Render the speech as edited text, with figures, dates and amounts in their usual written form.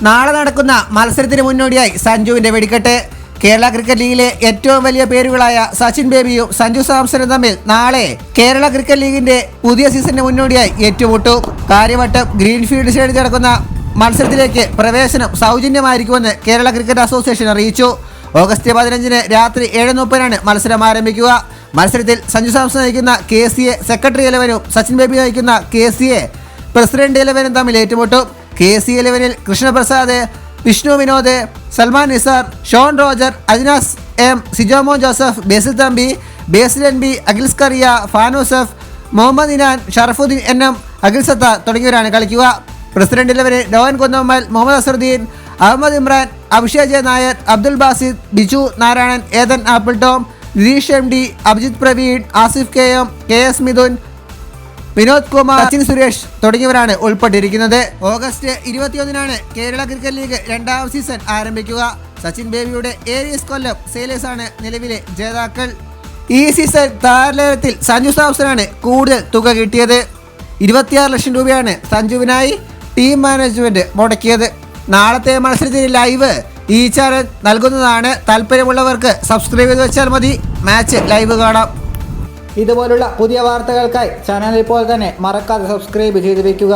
നാളെ നടക്കുന്ന മത്സരത്തിന് മുന്നോടിയായി സഞ്ജുവിന്റെ വെടിക്കെട്ട്. കേരള ക്രിക്കറ്റ് ലീഗിലെ ഏറ്റവും വലിയ പേരുകളായ സച്ചിൻ ബേബിയും സഞ്ജു സാംസണും തമ്മിൽ നാളെ കേരള ക്രിക്കറ്റ് ലീഗിന്റെ പുതിയ സീസണിന് മുന്നോടിയായി ഏറ്റുമുട്ടും. കാര്യവട്ടം ഗ്രീൻഫീൽഡ് സ്റ്റേഡിയത്തിൽ നടക്കുന്ന മത്സരത്തിലേക്ക് പ്രവേശനം സൗജന്യമായിരിക്കുമെന്ന് കേരള ക്രിക്കറ്റ് അസോസിയേഷൻ അറിയിച്ചു. ഓഗസ്റ്റ് 15 രാത്രി 7:30 മത്സരം ആരംഭിക്കുക. മത്സരത്തിൽ സഞ്ജു സാംസൺ നയിക്കുന്ന KCA സെക്രട്ടറി 11ഉം സച്ചിൻ ബേബി നയിക്കുന്ന KCA പ്രസിഡന്റ് 11ഉം തമ്മിൽ ഏറ്റുമുട്ടും. KCA 11-ൽ കൃഷ്ണപ്രസാദ്, വിഷ്ണു വിനോദ്, സൽമാൻ നിസാർ, ഷോൺ റോജർ, അജ്നാസ് M, സിജോമോൻ ജോസഫ്, ബേസിൽ തമ്പി, ബേസിൽ NB, അഖിൽ സ്കറിയ, ഫാനൂസഫ്, മുഹമ്മദ് ഇനാൻ, ഷറഫുദ്ദീൻ NM, അഖിൽ സത്ത തുടങ്ങിയവരാണ് കളിക്കുക. പ്രസിഡന്റ് 11 ഡോൻ Kunnummal, Mohammed Azharuddeen, Ahammed Imran, Abhishek J Nair, Abdul Basith, Biju Narayanan, Eden Apple Tom, Nitheesh MD, Abhijith Praveen, Asif KM, KS Mithun, Vinod Kumar, Sachin Suresh തുടങ്ങിയവരാണ് ഉൾപ്പെട്ടിരിക്കുന്നത്. ഓഗസ്റ്റ് 21 കേരള ക്രിക്കറ്റ് ലീഗ് 2ാം സീസൺ ആരംഭിക്കുക. സച്ചിൻ ബേബിയുടെ ഏരീസ് കൊല്ലം സെയിലേഴ്സ് ആണ് നിലവിലെ ജേതാക്കൾ. ഈ സീസൺ താരലേലത്തിൽ സഞ്ജു സാംസണാണ് കൂടുതൽ തുക കിട്ടിയത്. 26 ലക്ഷം രൂപയാണ് സഞ്ജുവിനായി ടീം മാനേജ്മെന്റ് മുടക്കിയത്. നാളത്തെ മത്സരത്തിന് ലൈവ് ഈ ചാനൽ നൽകുന്നതാണ്. താല്പര്യമുള്ളവർക്ക് സബ്സ്ക്രൈബ് ചെയ്ത് വെച്ചാൽ മതി. മാച്ച് ലൈവ് കാണാം. ഇതുപോലുള്ള പുതിയ വാർത്തകൾക്കായി ചാനൽ ഇപ്പോൾ തന്നെ മറക്കാതെ സബ്സ്ക്രൈബ് ചെയ്ത് വയ്ക്കുക.